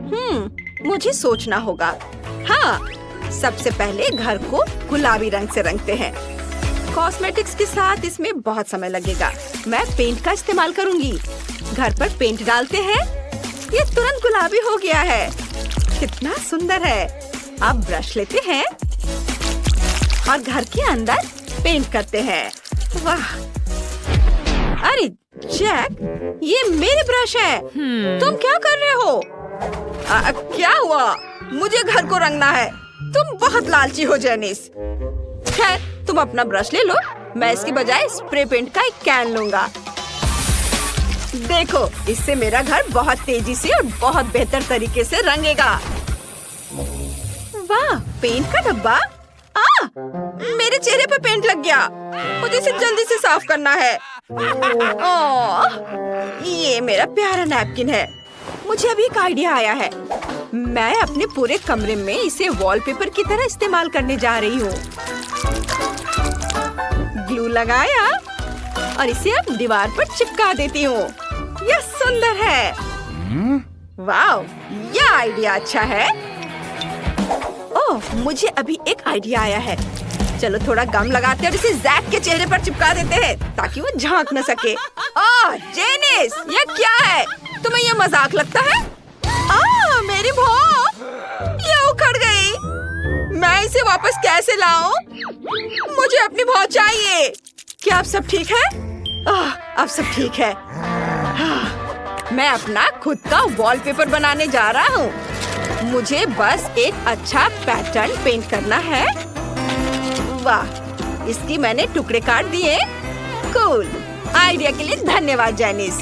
मुझे सोचना होगा। हाँ, सबसे पहले घर को गुलाबी रंग से रंगते हैं। कॉस्मेटिक्स के साथ इसमें बहुत समय लगेगा। मैं पेंट का इस्तेमाल करूंगी। घर पर पेंट डालते हैं। ये तुरंत गुलाबी हो गया है। कितना सुंदर है। अब ब्रश लेते हैं और घर के अंदर पेंट करते हैं। वाह! अरे जैक, ये मेरे ब्रश है। तुम क्या कर रहे हो? क्या हुआ? मुझे घर को रंगना है। तुम बहुत लालची हो जेनिस। खैर, तुम अपना ब्रश ले लो। मैं इसके बजाय स्प्रे पेंट का एक कैन लूंगा। देखो, इससे मेरा घर बहुत तेजी से और बहुत बेहतर तरीके से रंगेगा। वाह, पेंट का डब्बा। मेरे चेहरे पे पेंट लग गया। मुझे इसे जल्दी से साफ करना है। ये मेरा प्यारा नैपकिन है। मुझे अभी एक आइडिया आया है। मैं अपने पूरे कमरे में इसे वॉलपेपर की तरह इस्तेमाल करने जा रही हूँ। ग्लू लगाया और इसे अब दीवार पर चिपका देती हूँ। यह सुंदर है। वाह, यह आइडिया अच्छा है। ओह, मुझे अभी एक आइडिया आया है। चलो थोड़ा गम लगाते हैं और इसे जैक के चेहरे पर चिपका देते हैं ताकि वो झांक न सके। जेनिस, ये क्या है? तुम्हें ये मजाक लगता है? मेरी भौं! ये उखड़ गई। मैं इसे वापस कैसे लाऊं? मुझे अपनी भौं चाहिए। क्या अब सब ठीक है? अब सब ठीक है। मैं अपना खुद का वॉलपेपर बनाने जा रहा हूँ। मुझे बस एक अच्छा पैटर्न पेंट करना है। वाह, इसकी मैंने टुकड़े काट दिए। कूल, आइडिया के लिए धन्यवाद जेनिस।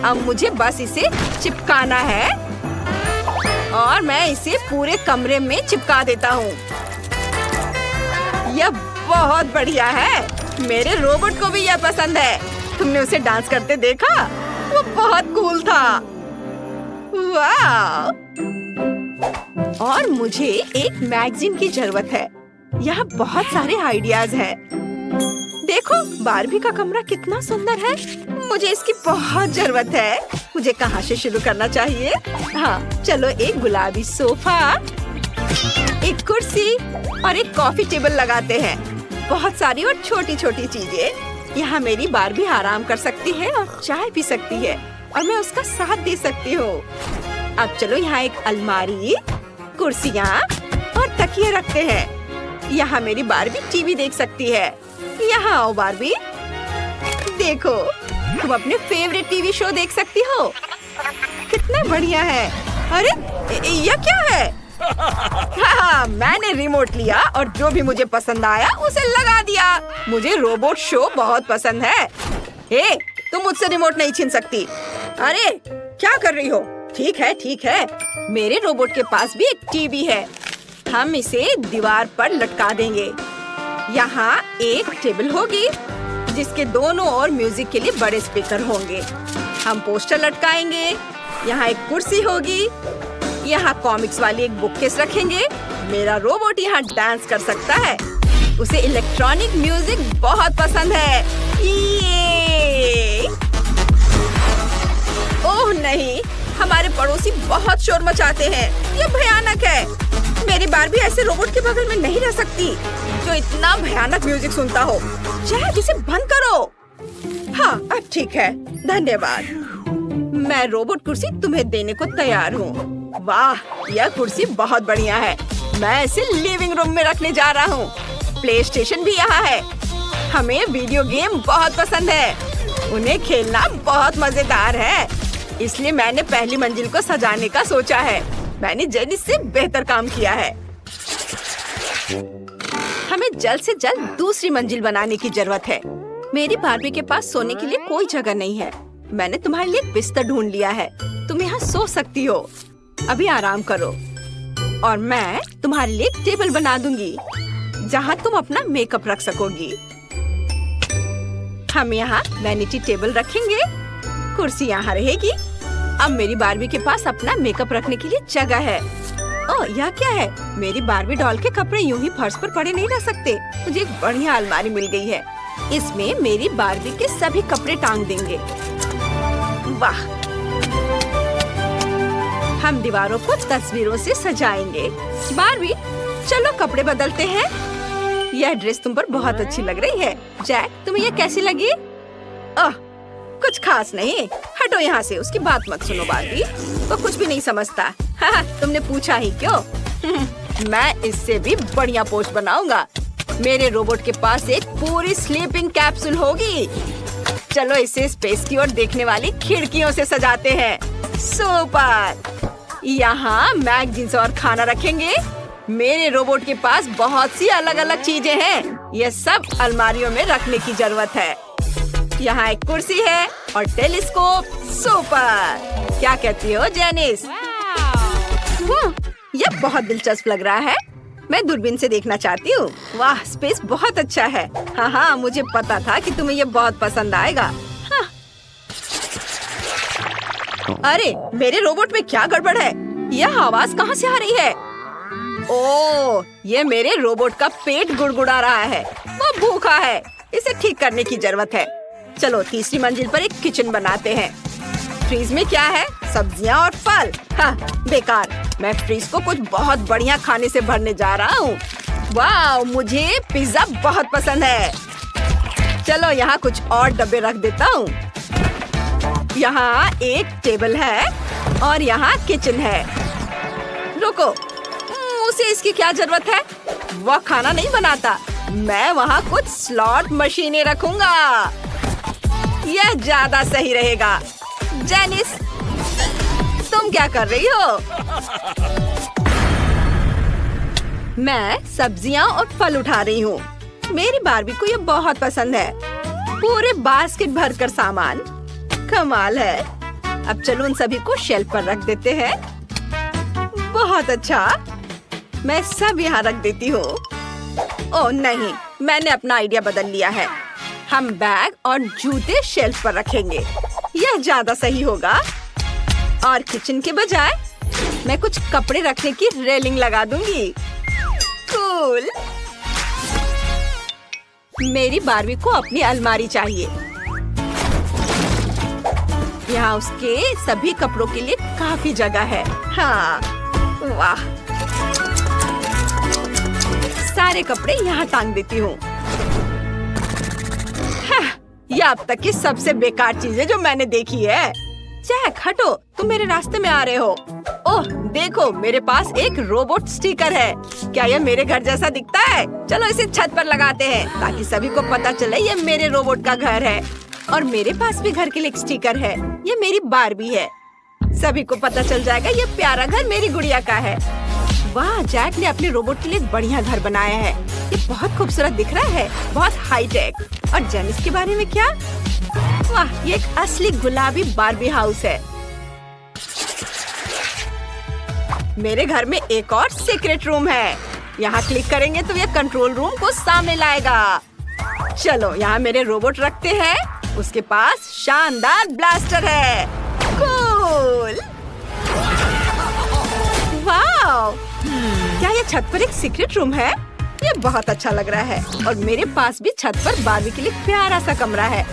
अब मुझे बस इसे चिपकाना है और मैं इसे पूरे कमरे में चिपका देता हूँ। यह बहुत बढ़िया है। मेरे रोबोट को भी यह पसंद है। तुमने उसे डांस करते देखा? वो बहुत कूल था। वाह! और मुझे एक मैगजीन की जरूरत है। यहाँ बहुत सारे आइडियाज हैं। देखो, बारबी का कमरा कितना सुंदर है। मुझे इसकी बहुत जरूरत है। मुझे कहाँ से शुरू करना चाहिए? हाँ, चलो एक गुलाबी सोफा, एक कुर्सी और एक कॉफी टेबल लगाते हैं। बहुत सारी और छोटी छोटी चीजें। यहाँ मेरी बारबी आराम कर सकती है और चाय पी सकती है और मैं उसका साथ दे सकती हूँ। अब चलो यहाँ एक अलमारी, कुर्सियाँ और तकिए रखते हैं। यहाँ मेरी बारबी टीवी देख सकती है। यहाँ आओ बारबी। देखो, तुम अपने फेवरेट टीवी शो देख सकती हो। कितना बढ़िया है। अरे, यह क्या है? हाँ, मैंने रिमोट लिया और जो भी मुझे पसंद आया उसे लगा दिया। मुझे रोबोट शो बहुत पसंद है। तुम मुझसे रिमोट नहीं छीन सकती। अरे, क्या कर रही हो? ठीक है, ठीक है। मेरे रोबोट के पास भी एक टीवी है। हम इसे दीवार पर लटका देंगे। यहाँ एक टेबल होगी जिसके दोनों ओर म्यूजिक के लिए बड़े स्पीकर होंगे। हम पोस्टर लटकाएंगे। यहाँ एक कुर्सी होगी। यहाँ कॉमिक्स वाली एक बुककेस रखेंगे। मेरा रोबोट यहाँ डांस कर सकता है। उसे इलेक्ट्रॉनिक म्यूजिक बहुत पसंद है। ये! ओह नहीं, हमारे पड़ोसी बहुत शोर मचाते हैं। ये भयानक है। मेरी बारबी ऐसे रोबोट के बगल में नहीं रह सकती जो इतना भयानक म्यूजिक सुनता हो। शायद इसे बंद करो। हाँ, अब ठीक है। धन्यवाद। मैं रोबोट कुर्सी तुम्हें देने को तैयार हूँ। वाह, यह कुर्सी बहुत बढ़िया है। मैं इसे लिविंग रूम में रखने जा रहा हूँ। प्ले स्टेशन भी यहाँ है। हमें वीडियो गेम बहुत पसंद है। उन्हें खेलना बहुत मजेदार है। इसलिए मैंने पहली मंजिल को सजाने का सोचा है। मैंने जेनिस से बेहतर काम किया है। हमें जल्द से जल्द दूसरी मंजिल बनाने की जरूरत है। मेरी बारबी के पास सोने के लिए कोई जगह नहीं है। मैंने तुम्हारे लिए एक बिस्तर ढूंढ लिया है। तुम यहाँ सो सकती हो। अभी आराम करो और मैं तुम्हारे लिए एक टेबल बना दूंगी जहाँ तुम अपना मेकअप रख सकोगी। हम यहाँ वैनिटी टेबल रखेंगे। कुर्सी यहाँ रहेगी। अब मेरी बारबी के पास अपना मेकअप रखने के लिए जगह है। ओह, यह क्या है? मेरी बारबी डॉल के कपड़े यूं ही फर्श पर पड़े नहीं रह सकते। मुझे एक बढ़िया अलमारी मिल गई है। इसमें मेरी बारबी के सभी कपड़े टांग देंगे। वाह, हम दीवारों को तस्वीरों से सजाएंगे। बारबी, चलो कपड़े बदलते हैं। यह ड्रेस तुम पर बहुत अच्छी लग रही है। जैक, तुम्हें यह कैसी लगी? कुछ खास नहीं। हटो यहाँ से, उसकी बात मत सुनो बारबी, वो कुछ भी नहीं समझता। तुमने पूछा ही क्यों? मैं इससे भी बढ़िया पोस्ट बनाऊंगा। मेरे रोबोट के पास एक पूरी स्लीपिंग कैप्सूल होगी। चलो इसे स्पेस की ओर देखने वाली खिड़कियों से सजाते हैं। सुपर! यहाँ मैगजीन्स और खाना रखेंगे। मेरे रोबोट के पास बहुत सी अलग अलग चीजें हैं। ये सब अलमारियों में रखने की जरूरत है। यहाँ एक कुर्सी है और टेलीस्कोप। सुपर! क्या कहती हो जेनिस? यह बहुत दिलचस्प लग रहा है। मैं दूरबीन से देखना चाहती हूँ। वाह, स्पेस बहुत अच्छा है। हाँ, मुझे पता था कि तुम्हें यह बहुत पसंद आएगा। हाँ। अरे, मेरे रोबोट में क्या गड़बड़ है? यह आवाज कहाँ से आ रही है? ओह, ये मेरे रोबोट का पेट गुड़गुड़ा रहा है। वो भूखा है। इसे ठीक करने की जरूरत है। चलो तीसरी मंजिल पर एक किचन बनाते हैं। फ्रीज में क्या है? सब्जियां और फल। हाँ, बेकार। मैं फ्रीज को कुछ बहुत बढ़िया खाने से भरने जा रहा हूँ। वाह, मुझे पिज्जा बहुत पसंद है। चलो यहाँ कुछ और डब्बे रख देता हूँ। यहाँ एक टेबल है और यहाँ किचन है। रुको, उसे इसकी क्या जरूरत है? वह खाना नहीं बनाता। मैं वहाँ कुछ स्लॉट मशीनें रखूंगा। यह ज्यादा सही रहेगा। जेनिस, तुम क्या कर रही हो? मैं सब्जियां और फल उठा रही हूँ। मेरी बारबी को ये बहुत पसंद है। पूरे बास्केट भरकर सामान। कमाल है। अब चलो उन सभी को शेल्फ पर रख देते हैं। बहुत अच्छा। मैं सब यहाँ रख देती हूँ। ओह नहीं, मैंने अपना आइडिया बदल लिया है। हम बैग और जूते शेल्फ पर रखेंगे। यह ज्यादा सही होगा। और किचन के बजाय मैं कुछ कपड़े रखने की रेलिंग लगा दूंगी। कूल। मेरी बारबी को अपनी अलमारी चाहिए। यहाँ उसके सभी कपड़ों के लिए काफी जगह है। हाँ, वाह। सारे कपड़े यहाँ टांग देती हूँ। यह अब तक की सबसे बेकार चीज है जो मैंने देखी है। जैक, हटो, तुम मेरे रास्ते में आ रहे हो। ओह, देखो, मेरे पास एक रोबोट स्टिकर है। क्या यह मेरे घर जैसा दिखता है? चलो इसे छत पर लगाते हैं ताकि सभी को पता चले ये मेरे रोबोट का घर है। और मेरे पास भी घर के लिए एक स्टिकर है। ये मेरी बारबी है। सभी को पता चल जाएगा ये प्यारा घर मेरी गुड़िया का है। वाह, जैक ने अपने रोबोट के लिए एक बढ़िया घर बनाया है। ये बहुत खूबसूरत दिख रहा है, बहुत हाईटेक। और जेनिस के बारे में क्या? वाह, ये एक असली गुलाबी बारबी हाउस है। मेरे घर में एक और सीक्रेट रूम है। यहाँ क्लिक करेंगे तो ये कंट्रोल रूम को सामने लाएगा। चलो यहाँ मेरे रोबोट रखते हैं। उसके पास शानदार ब्लास्टर है। कूल। वाह, क्या ये छत पर एक सीक्रेट रूम है? ये बहुत अच्छा लग रहा है। और मेरे पास भी छत पर बारबी के लिए प्यारा सा कमरा है।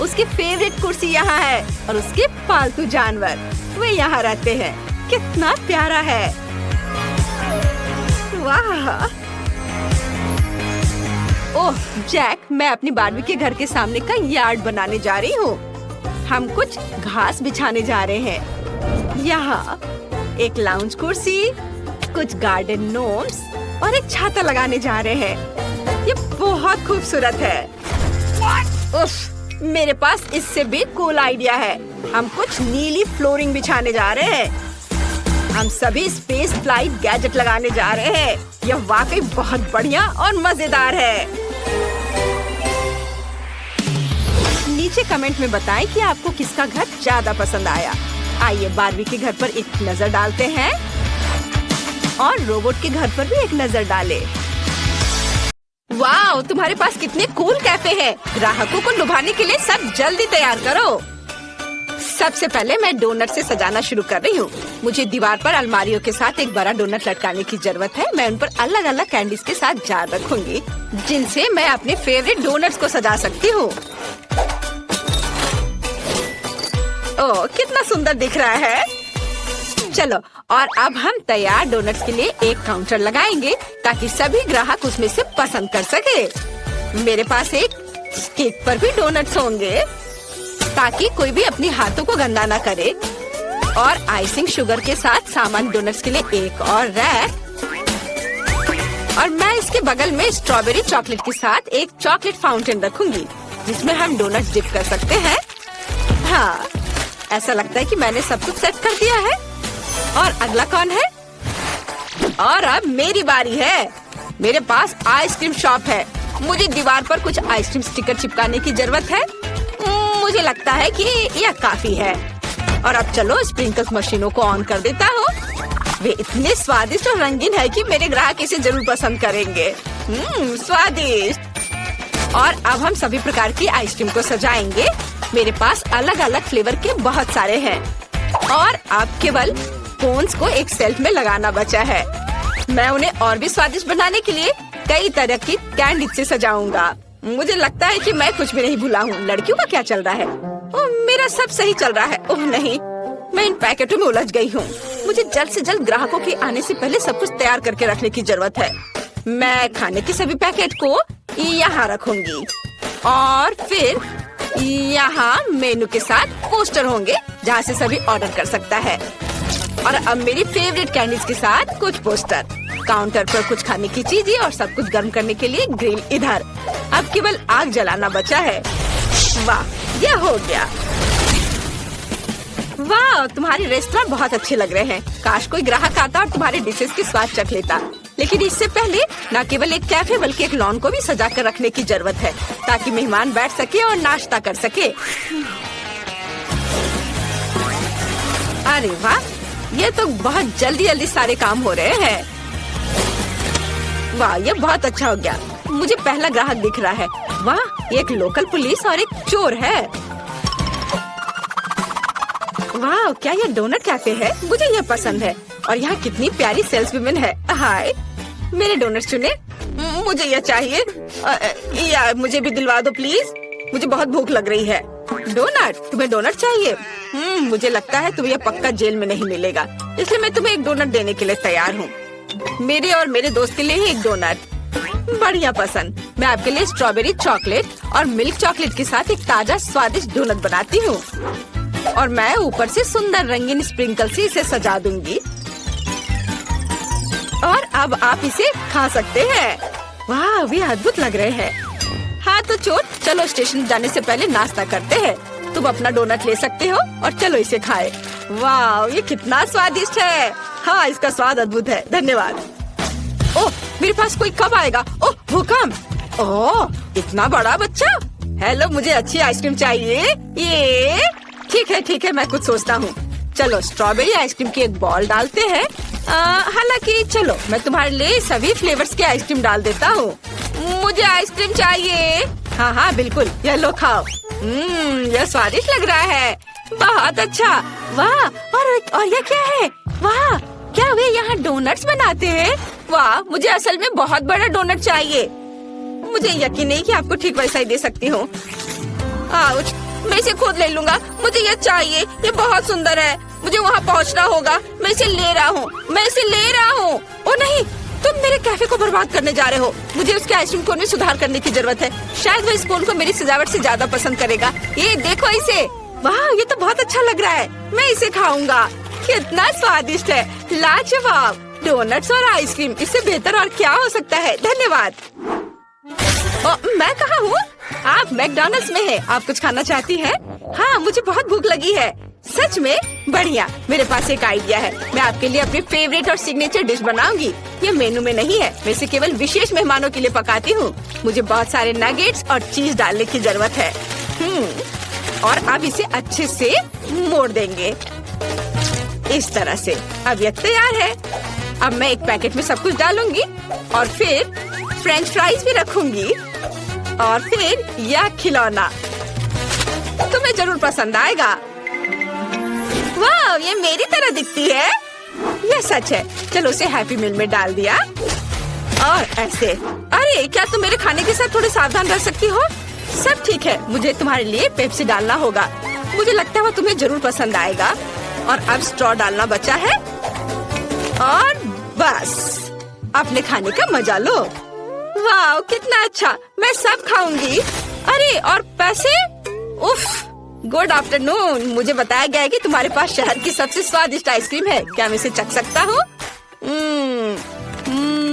उसकी फेवरेट कुर्सी यहाँ है और उसके पालतू जानवर वे यहाँ रहते हैं। कितना प्यारा है। वाह। ओह जैक, मैं अपनी बारबी के घर के सामने का यार्ड बनाने जा रही हूँ। हम कुछ घास बिछाने जा रहे हैं। यहाँ एक लाउंज कुर्सी, कुछ गार्डन नोम्स और एक छाता लगाने जा रहे हैं। ये बहुत खूबसूरत है। उफ, मेरे पास इससे भी कूल आइडिया है। हम कुछ नीली फ्लोरिंग बिछाने जा रहे हैं। हम सभी स्पेस फ्लाइट गैजेट लगाने जा रहे हैं। यह वाकई बहुत बढ़िया और मजेदार है। नीचे कमेंट में बताएं कि आपको किसका घर ज्यादा पसंद आया। आइए बारबी के घर पर एक नजर डालते हैं और रोबोट के घर पर भी एक नजर डालें। वाह, तुम्हारे पास कितने कूल कैफे हैं। ग्राहकों को लुभाने के लिए सब जल्दी तैयार करो। सबसे पहले मैं डोनट से सजाना शुरू कर रही हूँ। मुझे दीवार पर अलमारियों के साथ एक बड़ा डोनट लटकाने की जरूरत है। मैं उन पर अलग अलग कैंडीज के साथ जार रखूंगी, जिनसे मैं अपने फेवरेट डोनट्स को सजा सकती हूँ। ओह, कितना सुंदर दिख रहा है। चलो, और अब हम तैयार डोनट्स के लिए एक काउंटर लगाएंगे ताकि सभी ग्राहक उसमें से पसंद कर सके। मेरे पास एक केक पर भी डोनट्स होंगे ताकि कोई भी अपने हाथों को गंदा ना करे, और आइसिंग शुगर के साथ सामान डोनट्स के लिए एक और रैक, और मैं इसके बगल में स्ट्रॉबेरी चॉकलेट के साथ एक चॉकलेट फाउंटेन रखूंगी जिसमें हम डोनट्स डिप कर सकते हैं। हाँ, ऐसा लगता है कि मैंने सब कुछ सेट कर दिया है। और अगला कौन है? और अब मेरी बारी है। मेरे पास आइसक्रीम शॉप है। मुझे दीवार पर कुछ आइसक्रीम स्टिकर चिपकाने की जरूरत है। मुझे लगता है कि यह काफी है। और अब चलो स्प्रिंकल्स मशीनों को ऑन कर देता हूँ। वे इतने स्वादिष्ट और रंगीन है कि मेरे ग्राहक इसे जरूर पसंद करेंगे। स्वादिष्ट। और अब हम सभी प्रकार की आइसक्रीम को सजाएंगे। मेरे पास अलग अलग फ्लेवर के बहुत सारे हैं, और अब केवल कोन्स को एक शेल्फ में लगाना बचा है। मैं उन्हें और भी स्वादिष्ट बनाने के लिए कई तरह की कैंडी से सजाऊंगा। मुझे लगता है कि मैं कुछ भी नहीं भूला हूँ। लड़कियों का क्या चल रहा है? ओह, मेरा सब सही चल रहा है। ओह नहीं, मैं इन पैकेटों में उलझ गई हूँ। मुझे जल्द से जल्द ग्राहकों के आने से पहले सब कुछ तैयार करके रखने की जरूरत है। मैं खाने के सभी पैकेट को यहाँ रखूंगी, और फिर यहाँ मेनू के साथ पोस्टर होंगे जहाँ से सभी ऑर्डर कर सकता है। और अब मेरी फेवरेट कैंडीज के साथ कुछ पोस्टर, काउंटर पर कुछ खाने की चीजें और सब कुछ गर्म करने के लिए ग्रिल इधर। अब केवल आग जलाना बचा है। वाह, यह हो गया। वाह, तुम्हारे रेस्टोरेंट बहुत अच्छे लग रहे हैं। काश कोई ग्राहक आता और तुम्हारे डिशेस की स्वाद चख लेता। लेकिन इससे पहले न केवल एक कैफे बल्कि एक लॉन को भी सजा कर रखने की जरूरत है ताकि मेहमान बैठ सके और नाश्ता कर सके। अरे वाह, ये तो बहुत जल्दी जल्दी सारे काम हो रहे हैं। वाह, ये बहुत अच्छा हो गया। मुझे पहला ग्राहक दिख रहा है। वाह, एक लोकल पुलिस और एक चोर है। वाह, क्या ये डोनट कैफे है? मुझे ये पसंद है। और यहाँ कितनी प्यारी सेल्स वुमेन है। हाय, मेरे डोनट चुने। मुझे ये चाहिए। या मुझे भी दिलवा दो प्लीज। मुझे बहुत भूख लग रही है। डोनट? तुम्हें डोनट चाहिए? मुझे लगता है तुम्हें यह पक्का जेल में नहीं मिलेगा, इसलिए मैं तुम्हें एक डोनट देने के लिए तैयार हूँ। मेरे और मेरे दोस्त के लिए ही एक डोनट। बढ़िया पसंद। मैं आपके लिए स्ट्रॉबेरी चॉकलेट और मिल्क चॉकलेट के साथ एक ताजा स्वादिष्ट डोनट बनाती हूँ, और मैं ऊपर से सुंदर रंगीन स्प्रिंकल से इसे सजा दूंगी। और अब आप इसे खा सकते हैं। वाह, वे अद्भुत लग रहे हैं। हाँ तो चोर, चलो स्टेशन जाने से पहले नाश्ता करते हैं। तुम अपना डोनट ले सकते हो और चलो इसे खाए। वाह, ये कितना स्वादिष्ट है। हाँ, इसका स्वाद अद्भुत है। धन्यवाद। ओह, मेरे पास कोई कब आएगा? ओह, भूकंप। ओह, इतना बड़ा बच्चा। हेलो, मुझे अच्छी आइसक्रीम चाहिए। ये ठीक है, मैं कुछ सोचता हूँ। चलो स्ट्रॉबेरी आइसक्रीम की एक बॉल डालते हैं। हालांकि चलो मैं तुम्हारे लिए सभी फ्लेवर्स की आइसक्रीम डाल देता हूँ। मुझे आइसक्रीम चाहिए। हाँ बिल्कुल, यह लो खाओ। यह स्वादिष्ट लग रहा है। बहुत अच्छा। वाह, और यह क्या है? वाह, क्या वे यहाँ डोनट्स बनाते हैं? वाह, मुझे असल में बहुत बड़ा डोनट चाहिए। मुझे यकीन नहीं कि आपको ठीक वैसा ही दे सकती हूँ। आउच, मैं इसे खुद ले लूंगा। मुझे ये चाहिए। ये बहुत सुंदर है। मुझे वहाँ पहुँचना होगा। मैं इसे ले रहा हूँ। ओ नहीं, तुम मेरे कैफे को बर्बाद करने जा रहे हो। मुझे उसके आइसक्रीम कोन में सुधार करने की जरूरत है। शायद वो इस कोन को मेरी सजावट से ज्यादा पसंद करेगा। ये देखो इसे। वाह, ये तो बहुत अच्छा लग रहा है। मैं इसे खाऊंगा। कितना स्वादिष्ट है। लाजवाब। डोनट्स और आइसक्रीम, इससे बेहतर और क्या हो सकता है। धन्यवाद। मैं कहाँ हूँ? आप मैकडॉनल्ड्स में हैं। आप कुछ खाना चाहती हैं? हाँ, मुझे बहुत भूख लगी है। सच में? बढ़िया। मेरे पास एक आइडिया है। मैं आपके लिए अपनी फेवरेट और सिग्नेचर डिश बनाऊंगी। ये मेनू में नहीं है। मैं इसे केवल विशेष मेहमानों के लिए पकाती हूँ। मुझे बहुत सारे नगेट्स और चीज डालने की जरूरत है। और अब इसे अच्छे से मोड़ देंगे इस तरह से। अब यह तैयार है। अब मैं एक पैकेट में सब कुछ डालूंगी और फिर फ्रेंच फ्राइज भी रखूंगी और फिर यह खिलौना तुम्हें जरूर पसंद आएगा। वाह, ये मेरी तरह दिखती है। यह सच है। चलो उसे हैप्पी मील में डाल दिया और ऐसे। अरे, क्या तुम मेरे खाने के साथ थोड़ी सावधान रह सकती हो? सब ठीक है। मुझे तुम्हारे लिए पेप्सी डालना होगा। मुझे लगता है वो तुम्हें जरूर पसंद आएगा। और अब स्ट्रॉ डालना बचा है और बस अपने खाने का मजा लो। वाह कितना अच्छा, मैं सब खाऊंगी। अरे और पैसे? उफ, गुड आफ्टरनून। मुझे बताया गया है कि तुम्हारे पास शहर की सबसे स्वादिष्ट आइसक्रीम है, क्या मैं इसे चख सकता हूँ?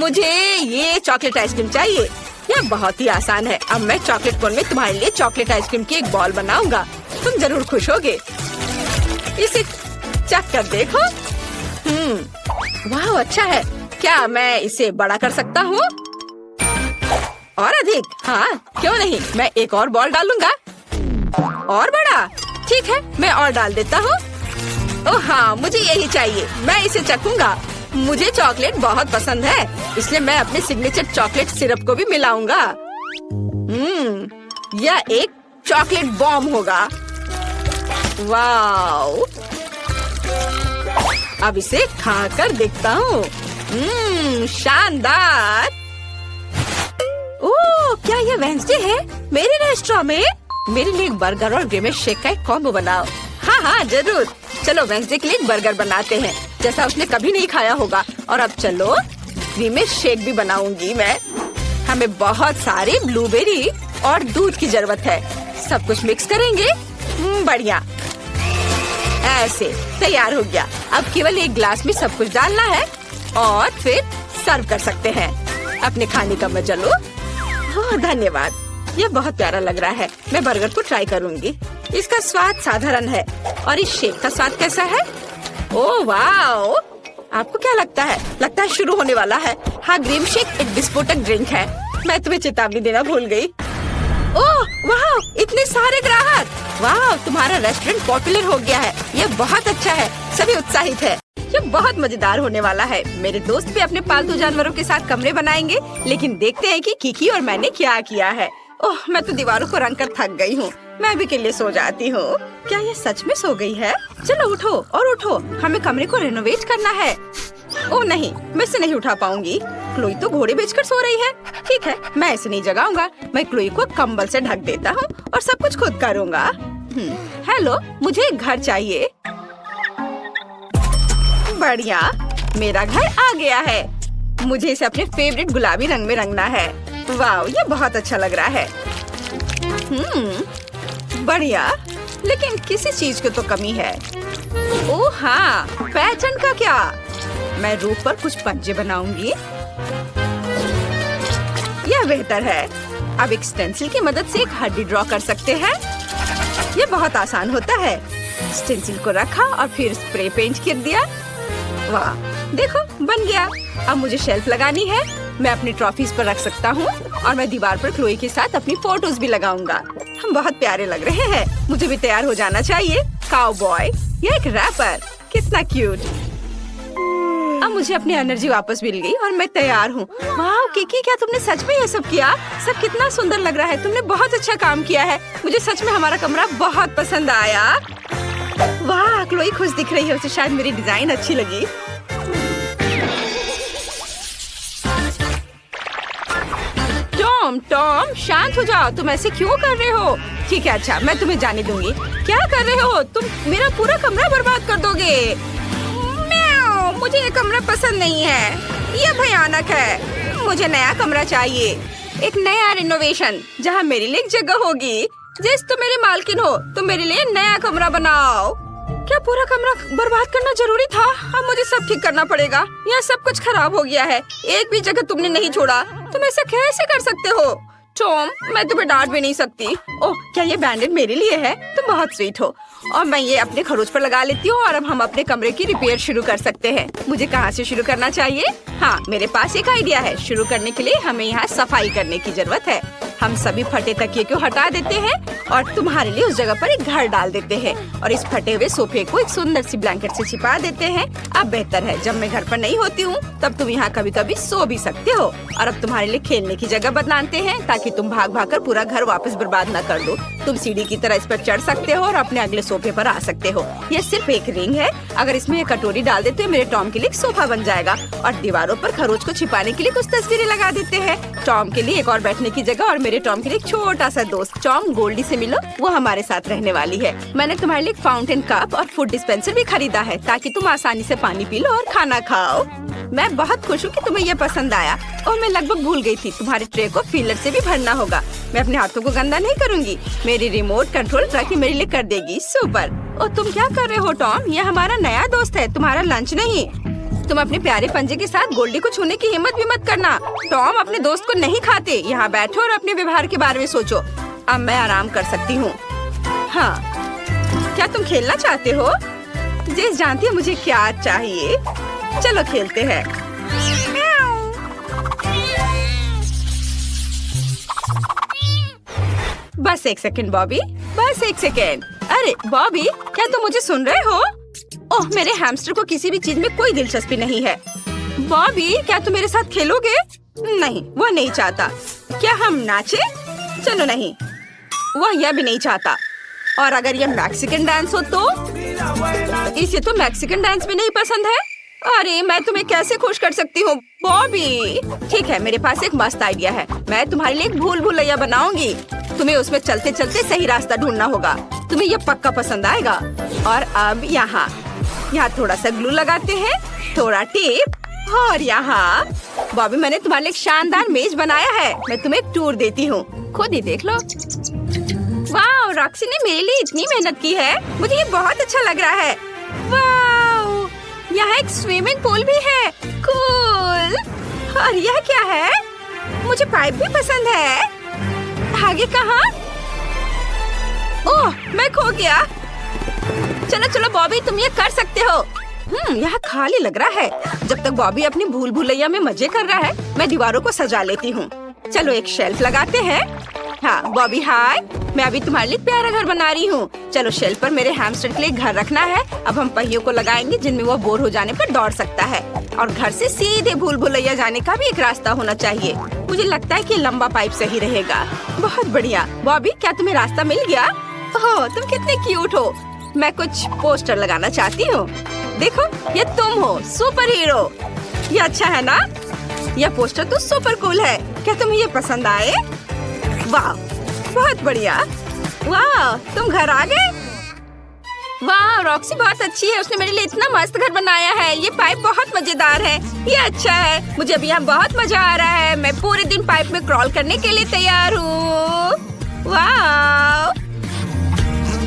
मुझे ये चॉकलेट आइसक्रीम चाहिए। यह बहुत ही आसान है। अब मैं चॉकलेट कोन में तुम्हारे लिए चॉकलेट आइसक्रीम की एक बॉल बनाऊंगा। तुम जरूर खुश होगे। इसे चख कर देखो। वाह अच्छा है। क्या मैं इसे बड़ा कर सकता हूँ? और अधिक? हाँ क्यों नहीं, मैं एक और बॉल डालूंगा। और बड़ा? ठीक है, मैं और डाल देता हूँ। ओह हाँ, मुझे यही चाहिए। मैं इसे चखूंगा। मुझे चॉकलेट बहुत पसंद है, इसलिए मैं अपने सिग्नेचर चॉकलेट सिरप को भी मिलाऊंगा। यह एक चॉकलेट बॉम्ब होगा। वाओ, अब इसे खाकर देखता हूँ। शानदार। ओह, क्या यह वेडनेसडे है? मेरे रेस्टोरेंट में मेरे लिए एक बर्गर और ग्रेमेट शेक का एक कॉम्बो बनाओ। हाँ हाँ जरूर। चलो वेडनेसडे के लिए एक बर्गर बनाते हैं, जैसा उसने कभी नहीं खाया होगा। और अब चलो ग्रेमेट शेक भी बनाऊंगी मैं। हमें बहुत सारे ब्लूबेरी और दूध की जरूरत है। सब कुछ मिक्स करेंगे। बढ़िया, ऐसे तैयार हो गया। अब केवल एक ग्लास में सब कुछ डालना है और फिर सर्व कर सकते हैं। अपने खाने का मजा लो। हाँ धन्यवाद, यह बहुत प्यारा लग रहा है। मैं बर्गर को ट्राई करूंगी। इसका स्वाद साधारण है। और इस शेक का स्वाद कैसा है? ओह वाओ, आपको क्या लगता है? लगता है शुरू होने वाला है। हाँ, ग्रीन शेक एक विस्फोटक ड्रिंक है। मैं तुम्हें चेतावनी देना भूल गई। ओह वाह, इतने सारे ग्राहक। वाह, तुम्हारा रेस्टोरेंट पॉपुलर हो गया है। यह बहुत अच्छा है। सभी उत्साहित है। यह बहुत मजेदार होने वाला है। मेरे दोस्त भी अपने पालतू जानवरों के साथ कमरे बनाएंगे, लेकिन देखते हैं कि किकी और मैंने क्या किया है। ओह, मैं तो दीवारों को रंग कर थक गई हूँ। मैं भी के लिए सो जाती हूँ। क्या ये सच में सो गई है? चलो उठो और उठो, हमें कमरे को रेनोवेट करना है। ओह नहीं, मैं इसे नहीं उठा पाऊंगी। क्लोई तो घोड़े बेचकर सो रही है। ठीक है, मैं इसे नहीं जगाऊंगा। मैं क्लोई को कंबल से ढक देता हूँ और सब कुछ खुद करूँगा। हेलो, मुझे एक घर चाहिए। बढ़िया, मेरा घर आ गया है। मुझे इसे अपने फेवरेट गुलाबी रंग में रंगना है। वाह, ये बहुत अच्छा लग रहा है। बढ़िया, लेकिन किसी चीज की तो कमी है। ओह हाँ, पैटर्न का क्या? मैं रूफ पर कुछ पंजे बनाऊंगी। यह बेहतर है। अब एक स्टेंसिल की मदद से एक हड्डी ड्रॉ कर सकते हैं। यह बहुत आसान होता है। स्टेंसिल को रखा और फिर स्प्रे पेंट कर दिया। वाह, देखो बन गया। अब मुझे शेल्फ लगानी है। मैं अपनी ट्रॉफीज पर रख सकता हूँ और मैं दीवार पर क्लोई के साथ अपनी फोटोज भी लगाऊंगा। हम बहुत प्यारे लग रहे हैं। मुझे भी तैयार हो जाना चाहिए। काउबॉय, ये एक रैपर, कितना क्यूट। अब मुझे अपनी एनर्जी वापस मिल गई और मैं तैयार हूँ। वाह किकी, क्या तुमने सच में ये सब किया? सब कितना सुंदर लग रहा है। तुमने बहुत अच्छा काम किया है। मुझे सच में हमारा कमरा बहुत पसंद आया। वाह, क्लोई खुश दिख रही है। उसे शायद मेरी डिजाइन अच्छी लगी। टॉम, शांत हो जाओ। तुम ऐसे क्यों कर रहे हो? ठीक है, अच्छा, मैं तुम्हें जाने दूंगी। क्या कर रहे हो तुम? मेरा पूरा कमरा बर्बाद कर दोगे। म्याऊ, मुझे ये कमरा पसंद नहीं है। ये भयानक है। मुझे नया कमरा चाहिए। एक नया रिनोवेशन जहाँ मेरे लिए एक जगह होगी। जिस तुम मेरी मालकिन हो, तुम मेरे लिए नया कमरा बनाओ। क्या पूरा कमरा बर्बाद करना जरूरी था? अब मुझे सब ठीक करना पड़ेगा। यहाँ सब कुछ खराब हो गया है। एक भी जगह तुमने नहीं छोड़ा। तुम ऐसा कैसे कर सकते हो? टॉम, मैं तुम्हें डांट भी नहीं सकती। ओह, क्या ये बैंडेड मेरे लिए है? तुम बहुत स्वीट हो। और मैं ये अपने खरोच पर लगा लेती हूँ और अब हम अपने कमरे की रिपेयर शुरू कर सकते हैं। मुझे कहाँ से शुरू करना चाहिए? हाँ, मेरे पास एक आइडिया है। शुरू करने के लिए हमें यहाँ सफाई करने की जरूरत है। हम सभी फटे तकिए को हटा देते हैं और तुम्हारे लिए उस जगह पर एक घर डाल देते हैं और इस फटे हुए सोफे को एक सुंदर सी ब्लैंकेट से छिपा देते हैं। अब बेहतर है, जब मैं घर पर नहीं होती हूँ तब तुम यहाँ कभी कभी सो भी सकते हो। और अब तुम्हारे लिए खेलने की जगह बनाते हैं ताकि तुम भाग भाग कर पूरा घर वापस बर्बाद न कर दो। तुम सीढ़ी की तरह इस पर चढ़ सकते हो और अपने अगले सोफे पर आ सकते हो। यह सिर्फ एक रिंग है। अगर इसमें एक कटोरी डाल देते हो, मेरे टॉम के लिए एक सोफा बन जाएगा। और दीवारों पर खरोच को छिपाने के लिए कुछ तस्वीरें लगा देते हैं। टॉम के लिए एक और बैठने की जगह और मेरे टॉम के लिए एक छोटा सा दोस्त। टॉम, गोल्डी से मिलो, वो हमारे साथ रहने वाली है। मैंने तुम्हारे लिए एक फाउंटेन कप और फूड डिस्पेंसर भी खरीदा है ताकि तुम आसानी से पानी पी लो और खाना खाओ। मैं बहुत खुश हूँ कि तुम्हें ये पसंद आया और मैं लगभग भूल गई थी, तुम्हारे ट्रे को फिलर से भी भरना होगा। मैं अपने हाथों को गंदा नहीं करूँगी। मेरी रिमोट कंट्रोल ट्रकी मेरे लिए कर देगी। सुपर। और तुम क्या कर रहे हो टॉम? ये हमारा नया दोस्त है, तुम्हारा लंच नहीं। तुम अपने प्यारे पंजे के साथ गोल्डी को छूने की हिम्मत भी मत करना। टॉम अपने दोस्त को नहीं खाते। यहाँ बैठो और अपने व्यवहार के बारे में सोचो। अब मैं आराम कर सकती हूँ। हाँ, क्या तुम खेलना चाहते हो? जेस जानती है मुझे क्या चाहिए। चलो खेलते हैं। बस एक सेकंड बॉबी, बस एक सेकंड। अरे बॉबी, क्या तुम मुझे सुन रहे हो? ओह, मेरे हैमस्टर को किसी भी चीज में कोई दिलचस्पी नहीं है। बॉबी, क्या तुम मेरे साथ खेलोगे? नहीं, वो नहीं चाहता। क्या हम नाचे? चलो नहीं, वो यह भी नहीं चाहता। और अगर ये मैक्सिकन डांस हो तो? इसे तो मैक्सिकन डांस भी नहीं पसंद है। अरे मैं तुम्हें कैसे खुश कर सकती हूँ बॉबी? ठीक है, मेरे पास एक मस्त आइडिया है। मैं तुम्हारे लिए एक भूल भुलैया बनाऊंगी। तुम्हें उसमें चलते चलते सही रास्ता ढूंढना होगा। तुम्हें ये पक्का पसंद आएगा। और अब यहाँ थोड़ा सा ग्लू लगाते हैं, थोड़ा टेप और यहाँ। बॉबी, मैंने तुम्हारे लिए एक शानदार मेज बनाया है। मैं तुम्हें एक टूर देती हूँ, खुद ही देख लो। वाह, रॉक्सी ने मेरे लिए इतनी मेहनत की है। मुझे ये बहुत अच्छा लग रहा है। वाह, यहाँ एक स्विमिंग पूल भी है। कूल। और यह क्या है? मुझे पाइप भी पसंद है। आगे कहाँ? ओह, मैं खो गया। चलो चलो बॉबी, तुम ये कर सकते हो। यहाँ खाली लग रहा है। जब तक बॉबी अपनी भूल भुलैया में मजे कर रहा है, मैं दीवारों को सजा लेती हूँ। चलो एक शेल्फ लगाते हैं। हाँ बॉबी, हाय। मैं अभी तुम्हारे लिए प्यारा घर बना रही हूँ। चलो शेल्फ पर मेरे हैमस्टर के लिए घर रखना है। अब हम पहियों को लगाएंगे जिनमें वो बोर हो जाने पर दौड़ सकता है। और घर से सीधे भूल भुलैया जाने का भी एक रास्ता होना चाहिए। मुझे लगता है कि लंबा पाइप सही रहेगा। बहुत बढ़िया। बॉबी, क्या तुम्हें रास्ता मिल गया? ओह, तुम कितने क्यूट हो। मैं कुछ पोस्टर लगाना चाहती हूँ। देखो, ये तुम हो, सुपर हीरो। ये अच्छा है ना? यह पोस्टर तो सुपर कूल है। क्या तुम्हें ये पसंद आए? वाह, बहुत बढ़िया। वाह, तुम घर आ गए। वाह, रॉक्सी बहुत अच्छी है। उसने मेरे लिए इतना मस्त घर बनाया है। ये पाइप बहुत मजेदार है। ये अच्छा है। मुझे अभी यहाँ बहुत मजा आ रहा है। मैं पूरे दिन पाइप में क्रॉल करने के लिए तैयार हूँ। वाह।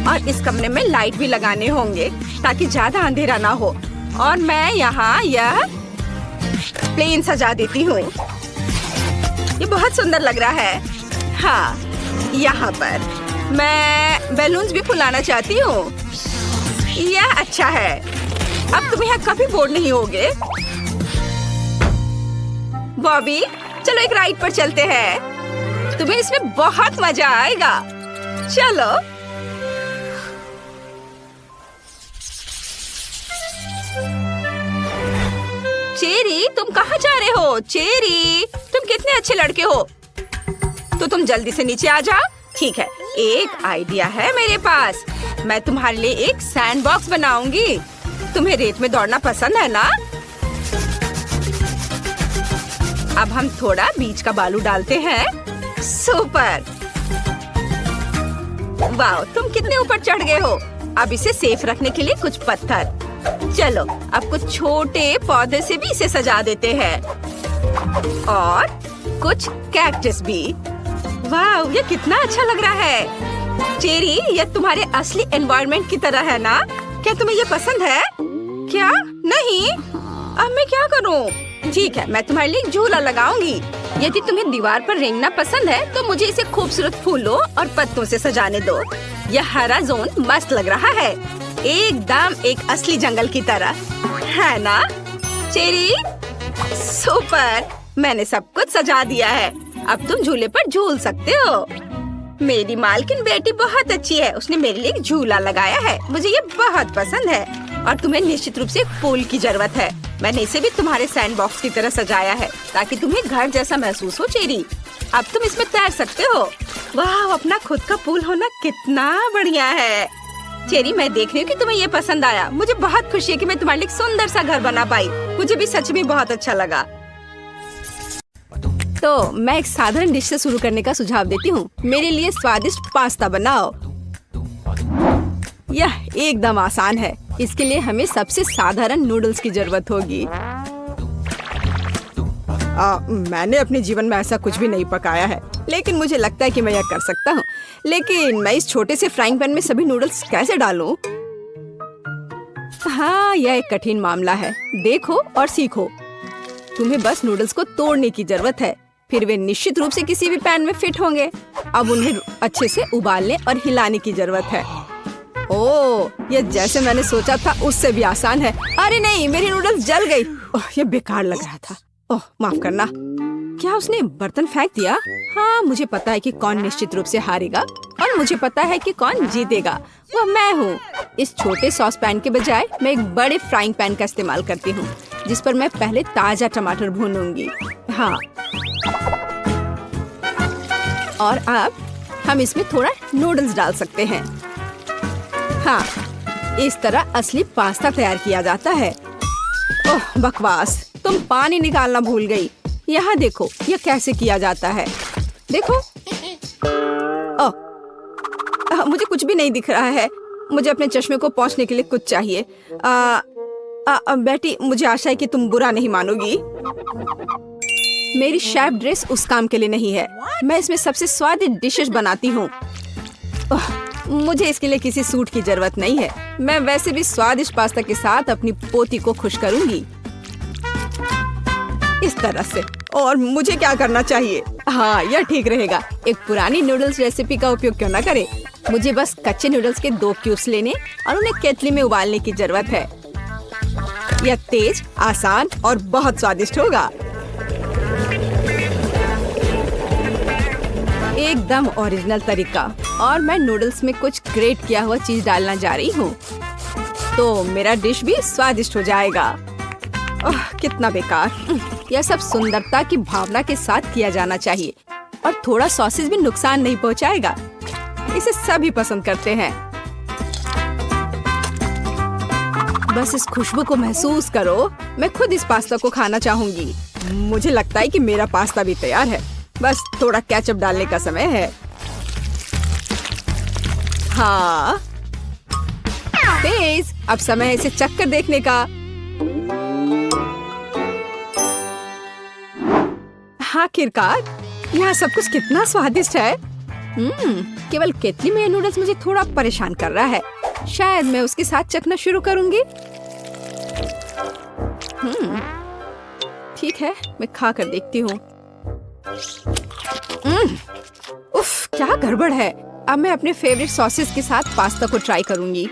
और इस कमरे में लाइट भी लगाने होंगे ताकि ज्यादा अंधेरा ना हो। और मैं यहाँ यह प्लेन सजा देती हूँ। ये बहुत सुंदर लग रहा है। हाँ, यहाँ पर मैं बैलून्स भी फुलाना चाहती हूँ। यह अच्छा है। अब तुम यहाँ कभी बोर नहीं होगे। बॉबी, चलो एक राइड पर चलते हैं। तुम्हें इसमें बहुत मजा आएगा। चलो। चेरी, तुम कहाँ जा रहे हो? चेरी, तुम कितने अच्छे लड़के हो। तो तुम जल्दी से नीचे आ जाओ। ठीक है, एक आइडिया है मेरे पास। मैं तुम्हारे लिए एक सैंड बॉक्स बनाऊंगी। तुम्हें रेत में दौड़ना पसंद है ना? अब हम थोड़ा बीच का बालू डालते हैं। सुपर। वाह, तुम कितने ऊपर चढ़ गए हो। अब इसे सेफ रखने के लिए कुछ पत्थर। चलो अब कुछ छोटे पौधे से भी इसे सजा देते हैं। और कुछ कैक्टस भी। वाह, ये कितना अच्छा लग रहा है। चेरी, ये तुम्हारे असली एनवायरनमेंट की तरह है ना? क्या तुम्हें ये पसंद है? क्या? नहीं? अब मैं क्या करूं? ठीक है, मैं तुम्हारे लिए एक झूला लगाऊंगी। यदि तुम्हें दीवार पर रेंगना पसंद है तो मुझे इसे खूबसूरत फूलों और पत्तों से सजाने दो। यह हरा जोन मस्त लग रहा है, एकदम एक असली जंगल की तरह, है ना? Cherry, super. मैंने सब कुछ सजा दिया है। अब तुम झूले पर झूल सकते हो। मेरी मालकिन बेटी बहुत अच्छी है। उसने मेरे लिए एक झूला लगाया है। मुझे ये बहुत पसंद है। और तुम्हें निश्चित रूप से एक पूल की जरूरत है। मैंने इसे भी तुम्हारे सैंड बॉक्स की तरह सजाया है ताकि तुम्हें घर जैसा महसूस हो। चेरी, अब तुम इसमें तैर सकते हो। वाह, अपना खुद का पूल होना कितना बढ़िया है। चेरी, मैं देख रही हूँ कि तुम्हें ये पसंद आया। मुझे बहुत खुशी है कि मैं तुम्हारे लिए सुंदर सा घर बना पाई। मुझे भी सच में बहुत अच्छा लगा। तो मैं एक साधारण डिश से शुरू करने का सुझाव देती हूँ। मेरे लिए स्वादिष्ट पास्ता बनाओ। यह एकदम आसान है। इसके लिए हमें सबसे साधारण नूडल्स की जरूरत होगी। मैंने अपने जीवन में ऐसा कुछ भी नहीं पकाया है, लेकिन मुझे लगता है कि मैं यह कर सकता हूँ। लेकिन मैं इस छोटे से फ्राइंग पैन में सभी नूडल्स कैसे डालूं? हाँ, यह एक कठिन मामला है। देखो और सीखो। तुम्हें बस नूडल्स को तोड़ने की जरूरत है, फिर वे निश्चित रूप से किसी भी पैन में फिट होंगे। अब उन्हें अच्छे से उबालने और हिलाने की जरूरत है। ओह, यह जैसे मैंने सोचा था उससे भी आसान है। अरे नहीं, मेरी नूडल्स जल गई। ओह, यह बेकार लग रहा था। ओह, माफ करना। क्या उसने बर्तन फेंक दिया? हाँ, मुझे पता है कि कौन निश्चित रूप से हारेगा और मुझे पता है कि कौन जीतेगा। वह मैं हूँ। इस छोटे सॉस पैन के बजाय मैं एक बड़े फ्राइंग पैन का इस्तेमाल करती हूँ, जिस पर मैं पहले ताजा टमाटर भूनूंगी। हाँ, और अब हम इसमें थोड़ा नूडल्स डाल सकते हैं। हाँ, इस तरह असली पास्ता तैयार किया जाता है। ओह, बकवास। तुम पानी निकालना भूल गई। यहाँ देखो, यह कैसे किया जाता है। देखो। ओह, मुझे कुछ भी नहीं दिख रहा है। मुझे अपने चश्मे को पोंछने के लिए कुछ चाहिए। बेटी, मुझे आशा है कि तुम बुरा नहीं मानोगी। मेरी शेफ ड्रेस उस काम के लिए नहीं है। मैं इसमें सबसे स्वादिष्ट डिशेस बनाती हूँ। मुझे इसके लिए किसी सूट की जरूरत नहीं है। मैं वैसे भी स्वादिष्ट पास्ता के साथ अपनी पोती को खुश करूंगी, इस तरह से। और मुझे क्या करना चाहिए? हाँ, यह ठीक रहेगा। एक पुरानी नूडल्स रेसिपी का उपयोग क्यों न करें। मुझे बस कच्चे नूडल्स के 2 क्यूब्स लेने और उन्हें केतली में उबालने की जरूरत है। यह तेज, आसान और बहुत स्वादिष्ट होगा। एकदम ओरिजिनल तरीका। और मैं नूडल्स में कुछ ग्रेट किया हुआ चीज डालना जा रही हूँ, तो मेरा डिश भी स्वादिष्ट हो जाएगा। ओह, कितना बेकार। यह सब सुंदरता की भावना के साथ किया जाना चाहिए, और थोड़ा सॉसेज भी नुकसान नहीं पहुंचाएगा। इसे सभी पसंद करते हैं। बस इस खुशबू को महसूस करो। मैं खुद इस पास्ता को खाना चाहूंगी। मुझे लगता है कि मेरा पास्ता भी तैयार है। बस थोड़ा केचप डालने का समय है। हाँ, तेज। अब समय है इसे चख कर देखने का। आखिरकार, यहाँ सब कुछ कितना स्वादिष्ट है। केवल केतली में ये नूडल्स मुझे थोड़ा परेशान कर रहा है। शायद मैं उसके साथ चखना शुरू करूंगी। ठीक है, मैं खा कर देखती हूँ। उफ, क्या गड़बड़ है। अब मैं अपने फेवरेट सॉसेस के साथ पास्ता को ट्राई करूंगी।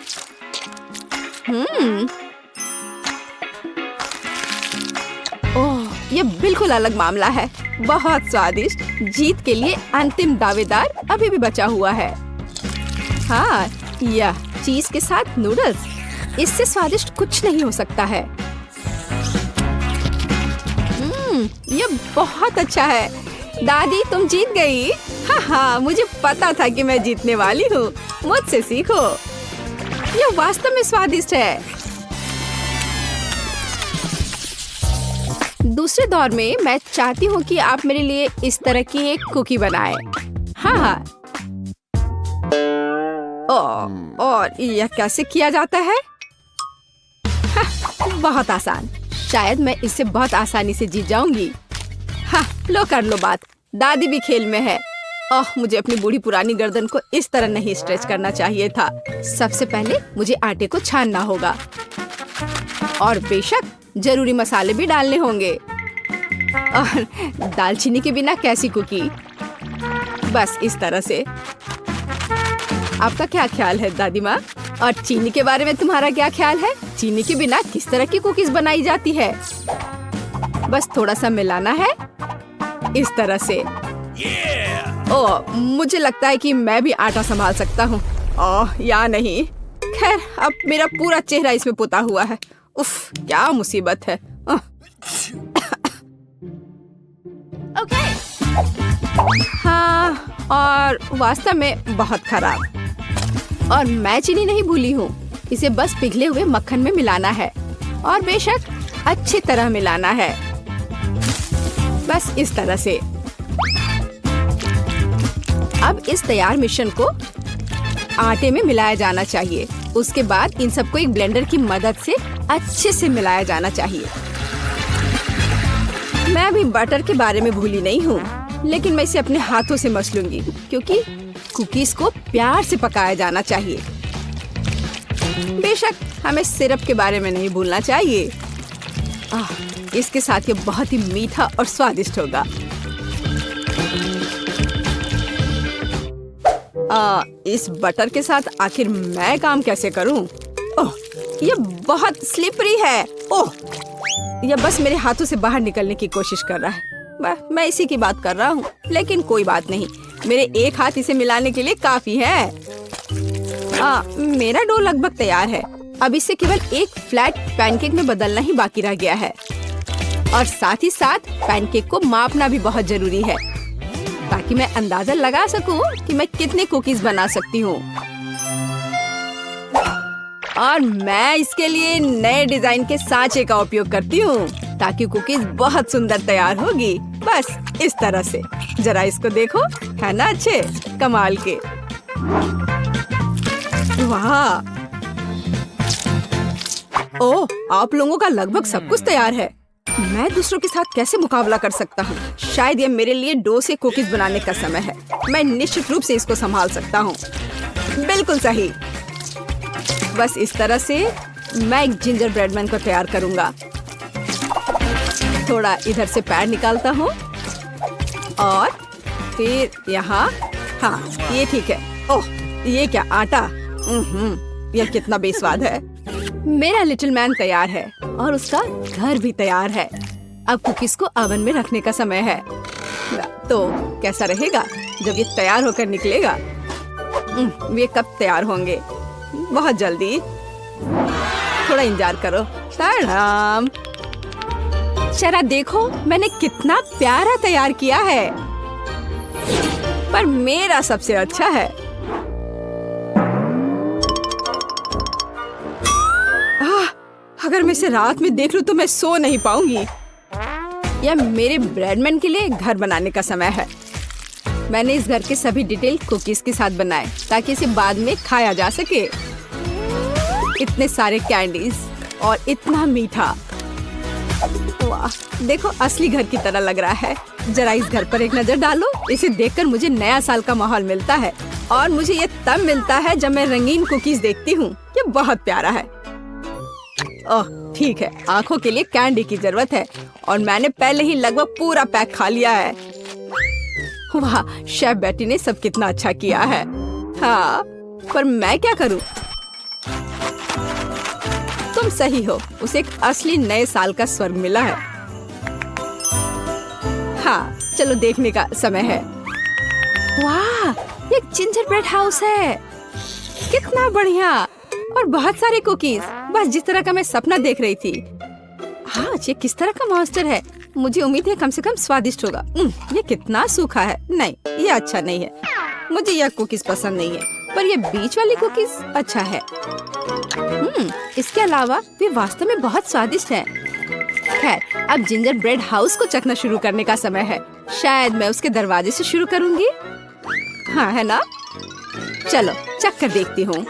ओह, ये बिल्कुल अलग मामला है। बहुत स्वादिष्ट। जीत के लिए अंतिम दावेदार अभी भी बचा हुआ है। हाँ, यह चीज के साथ नूडल्स, इससे स्वादिष्ट कुछ नहीं हो सकता है। यह बहुत अच्छा है। दादी, तुम जीत गई। हाँ, मुझे पता था कि मैं जीतने वाली हूँ। मुझसे सीखो। यह वास्तव में स्वादिष्ट है। दूसरे दौर में मैं चाहती हूँ कि आप मेरे लिए इस तरह की एक कुकी बनाएं। हाँ। और यह कैसे किया जाता है? बहुत आसान। शायद मैं इससे बहुत आसानी से जीत जाऊंगी। हाँ, लो कर लो बात। दादी भी खेल में है। ओह, मुझे अपनी बूढ़ी पुरानी गर्दन को इस तरह नहीं स्ट्रेच करना चाहिए था। सबसे पहले मुझे आटे को छानना होगा, और बेशक जरूरी मसाले भी डालने होंगे। और दालचीनी के बिना कैसी कुकी? बस इस तरह से। आपका क्या ख्याल है दादी माँ? और चीनी के बारे में तुम्हारा क्या ख्याल है? चीनी के बिना किस तरह की कुकीज बनाई जाती है? बस थोड़ा सा मिलाना है, इस तरह से। ओह, मुझे लगता है कि मैं भी आटा संभाल सकता हूँ। ओह, या नहीं। खैर, अब मेरा पूरा चेहरा इसमें पुता हुआ है। उफ, क्या मुसीबत है। हाँ, और वास्तव में बहुत खराब। और मैं चीनी नहीं भूली हूँ। इसे बस पिघले हुए मक्खन में मिलाना है, और बेशक अच्छी तरह मिलाना है। बस इस तरह से। अब इस तैयार मिश्रण को आटे में मिलाया जाना चाहिए। उसके बाद इन सबको एक ब्लेंडर की मदद से अच्छे से मिलाया जाना चाहिए। मैं अभी बटर के बारे में भूली नहीं हूँ, लेकिन मैं इसे अपने हाथों से मस लूंगी क्योंकि कुकीज को प्यार से पकाया जाना चाहिए। बेशक हमें सिरप के बारे में नहीं भूलना चाहिए। इसके साथ ये बहुत ही मीठा और स्वादिष्ट होगा। इस बटर के साथ आखिर मैं काम कैसे करूं? ओह, ये बहुत स्लिपरी है। ओह, ये बस मेरे हाथों से बाहर निकलने की कोशिश कर रहा है। मैं इसी की बात कर रहा हूँ, लेकिन कोई बात नहीं, मेरे एक हाथ इसे मिलाने के लिए काफी है। मेरा डो लगभग तैयार है। अब इसे केवल एक फ्लैट पैनकेक में बदलना ही बाकी रह गया है, और साथ ही साथ पैनकेक को मापना भी बहुत जरूरी है ताकि मैं अंदाजा लगा सकूं कि मैं कितने कुकीज बना सकती हूँ। और मैं इसके लिए नए डिजाइन के सांचे का उपयोग करती हूँ ताकि कुकीज बहुत सुंदर तैयार होगी। बस इस तरह से। जरा इसको देखो, है ना अच्छे कमाल के। वाह! ओह, आप लोगों का लगभग सब कुछ तैयार है। मैं दूसरों के साथ कैसे मुकाबला कर सकता हूँ? शायद ये मेरे लिए डो से कुकीज बनाने का समय है। मैं निश्चित रूप से इसको संभाल सकता हूँ। बिल्कुल सही। बस इस तरह से मैं एक जिंजर ब्रेड मैन को तैयार करूँगा। थोड़ा इधर से पैर निकालता हूँ और फिर यहाँ। हाँ, ये ठीक है। ओह, ये क्या आटा? यह कितना बेस्वाद है। मेरा लिटिल मैन तैयार है और उसका घर भी तैयार है। अब कुकीज को ओवन में रखने का समय है। तो कैसा रहेगा जब ये तैयार होकर निकलेगा? ये कब तैयार होंगे? बहुत जल्दी। थोड़ा इंतजार करो। टाडाम! जरा देखो, मैंने कितना प्यारा तैयार किया है। पर मेरा सबसे अच्छा है। अगर मैं इसे रात में देख लूं तो मैं सो नहीं पाऊंगी। यह मेरे ब्रेडमैन के लिए घर बनाने का समय है। मैंने इस घर के सभी डिटेल कुकीज के साथ बनाए ताकि इसे बाद में खाया जा सके। इतने सारे कैंडीज और इतना मीठा। वाह, देखो, असली घर की तरह लग रहा है। जरा इस घर पर एक नजर डालो। इसे देखकर मुझे नया साल का माहौल मिलता है, और मुझे ये तब मिलता है जब मैं रंगीन कुकीज देखती हूँ। ये बहुत प्यारा है। ओह, ठीक है, आंखों के लिए कैंडी की जरूरत है और मैंने पहले ही लगभग पूरा पैक खा लिया है। वाह, शेफ बेटी ने सब कितना अच्छा किया है। हाँ, पर मैं क्या करूं? तुम सही हो, उसे एक असली नए साल का स्वर्ग मिला है। हाँ, चलो देखने का समय है। वाह, ये जिंजर ब्रेड हाउस है। कितना बढ़िया, और बहुत सारे कुकीज, बस जिस तरह का मैं सपना देख रही थी। हाँ, ये किस तरह का मॉन्स्टर है? मुझे उम्मीद है कम से कम स्वादिष्ट होगा। ये कितना सूखा है। नहीं, ये अच्छा नहीं है। मुझे यह कुकीज पसंद नहीं है, पर ये बीच वाली कुकीज अच्छा है। इसके अलावा वे वास्तव में बहुत स्वादिष्ट हैं। खैर, अब जिंजर ब्रेड हाउस को चखना शुरू करने का समय है। शायद मैं उसके दरवाजे से शुरू करूंगी। हाँ, है ना? चलो चख कर देखती हूँ।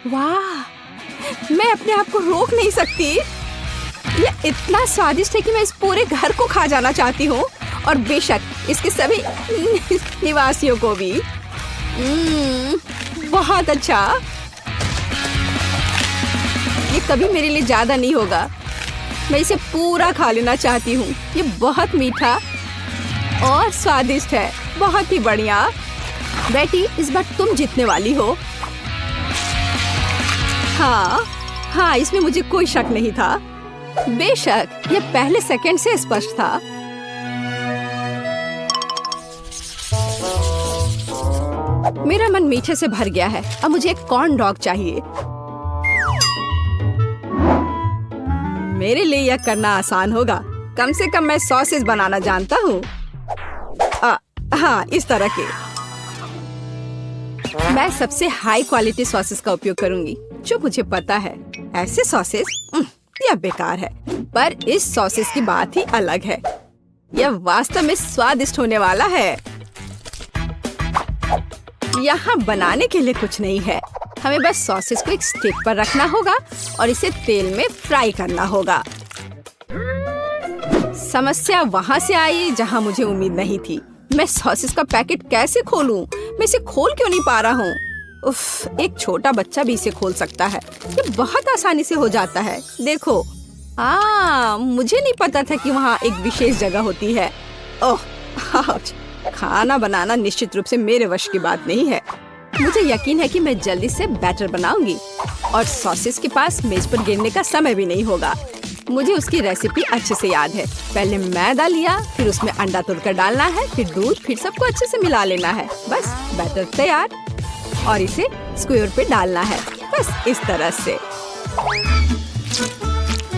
वाह, मैं अपने आप को रोक नहीं सकती। ये इतना स्वादिष्ट है कि मैं इस पूरे घर को खा जाना चाहती हूँ, और बेशक इसके सभी निवासियों को भी। बहुत अच्छा। ये कभी मेरे लिए ज्यादा नहीं होगा। मैं इसे पूरा खा लेना चाहती हूँ। ये बहुत मीठा और स्वादिष्ट है। बहुत ही बढ़िया। बेटी, इस बार तुम जीतने वाली हो। हाँ, इसमें मुझे कोई शक नहीं था। बेशक ये पहले सेकंड से स्पष्ट था। मेरा मन मीठे से भर गया है। अब मुझे एक कॉर्न डॉग चाहिए। मेरे लिए यह करना आसान होगा। कम से कम मैं सॉसेज बनाना जानता हूँ। हाँ, इस तरह के। मैं सबसे हाई क्वालिटी सॉसेस का उपयोग करूंगी जो मुझे पता है। ऐसे सॉसेस यह बेकार है। पर इस सॉसेस की बात ही अलग है। यह वास्तव में स्वादिष्ट होने वाला है। यहाँ बनाने के लिए कुछ नहीं है। हमें बस सॉसेस को एक स्टिक पर रखना होगा और इसे तेल में फ्राई करना होगा। समस्या वहाँ से आई जहाँ मुझे उम्मीद नहीं थी। मैं सॉसेस का पैकेट कैसे खोलूं? मैं इसे खोल क्यों नहीं पा रहा हूँ? उफ, एक छोटा बच्चा भी इसे खोल सकता है। ये बहुत आसानी से हो जाता है। देखो, मुझे नहीं पता था कि वहाँ एक विशेष जगह होती है। ओह, खाना बनाना निश्चित रूप से मेरे वश की बात नहीं है। मुझे यकीन है कि मैं जल्दी से बैटर बनाऊंगी और सॉसेस के पास मेज पर गिरने का समय भी नहीं होगा। मुझे उसकी रेसिपी अच्छे से याद है। पहले मैदा लिया, फिर उसमें अंडा तोड़कर डालना है, फिर दूध, फिर सबको अच्छे से मिला लेना है। बस बैटर तैयार और इसे स्क्वायर पे डालना है। बस इस तरह से।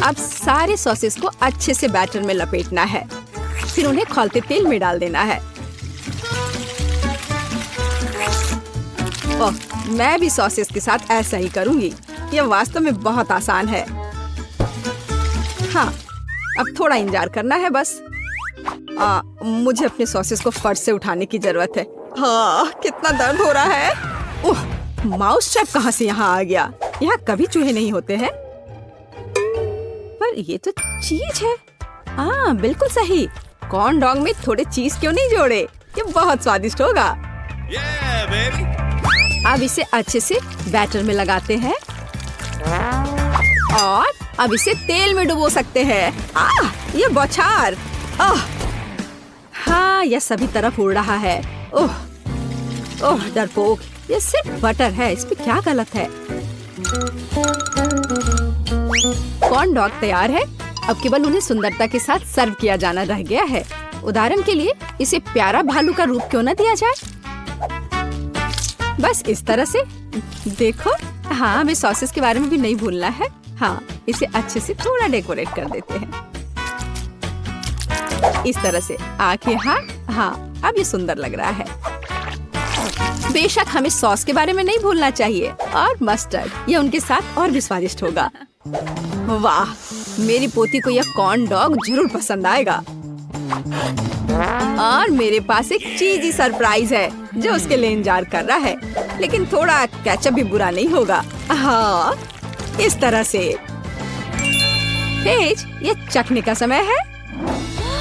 अब सारे सॉसेस को अच्छे से बैटर में लपेटना है, फिर उन्हें खौलते तेल में डाल देना है। ओह, मैं भी सॉसेस के साथ ऐसा ही करूंगी। यह वास्तव में बहुत आसान है। हाँ, अब थोड़ा इंतजार करना है बस। मुझे अपने सॉसेस को फर्श से उठाने की जरूरत है। हाँ, कितना दर्द हो रहा है। ओह, माउस ट्रैप कहाँ से यहाँ आ गया? यहाँ कभी चूहे नहीं होते हैं। पर ये तो चीज है। हाँ, बिल्कुल सही। कॉर्न डॉग में थोड़े चीज क्यों नहीं जोड़े? ये बहुत स्वादिष्ट होगा। अब इसे अच्छे से बैटर में लगाते हैं और अब इसे तेल में डुबो सकते हैं। ये बौछार। हाँ, यह सभी तरफ उड़ रहा है। ओह, ओह डरपोक, ये सिर्फ बटर है, इसमें क्या गलत है? कॉर्न डॉग तैयार है। अब केवल उन्हें सुंदरता के साथ सर्व किया जाना रह गया है। उदाहरण के लिए इसे प्यारा भालू का रूप क्यों न दिया जाए? बस इस तरह से। देखो, हाँ, हमें सॉसेस के बारे में भी नहीं भूलना है। हाँ, इसे अच्छे से थोड़ा डेकोरेट कर देते हैं। इस तरह से आंखें। हाँ, अब ये सुंदर लग रहा है। बेशक हमें सॉस के बारे में नहीं भूलना चाहिए और मस्टर्ड, ये उनके साथ और भी स्वादिष्ट होगा। वाह, मेरी पोती को यह कॉर्न डॉग जरूर पसंद आएगा। और मेरे पास एक चीजी सरप्राइज है जो उसके लिए इंतजार कर रहा है। लेकिन थोड़ा केचप भी बुरा नहीं होगा। हाँ, इस तरह से। पेज, ये चखने का समय है।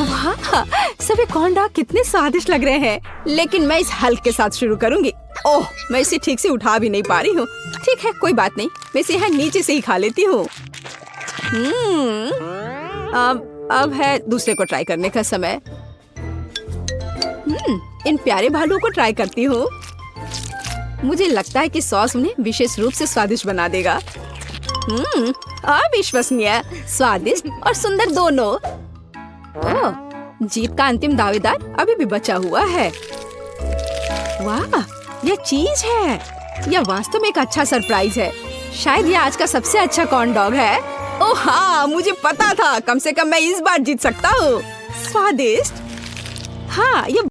वाह, सभी कॉर्न डॉग कितने स्वादिष्ट लग रहे हैं। लेकिन मैं इस हल्क के साथ शुरू करूंगी। ओह, मैं इसे ठीक से उठा भी नहीं पा रही हूँ। ठीक है, कोई बात नहीं, मैं इसे यहाँ नीचे से ही खा लेती हूँ। अब है दूसरे को ट्राई करने का समय। इन प्यारे भालुओं को ट्राई करती हूँ। मुझे लगता है कि सॉस उन्हें विशेष रूप से स्वादिष्ट बना देगा। अविश्वसनीय, स्वादिष्ट और सुंदर दोनों। ओह, जीत का अंतिम दावेदार अभी भी बचा हुआ है। वाह, यह चीज है। यह वास्तव में एक अच्छा सरप्राइज है। शायद यह आज का सबसे अच्छा कॉर्न डॉग है। ओह हाँ, मुझे पता था। कम से कम मैं इस बार जीत सकता हूँ। स्वादिष्ट। हाँ, ये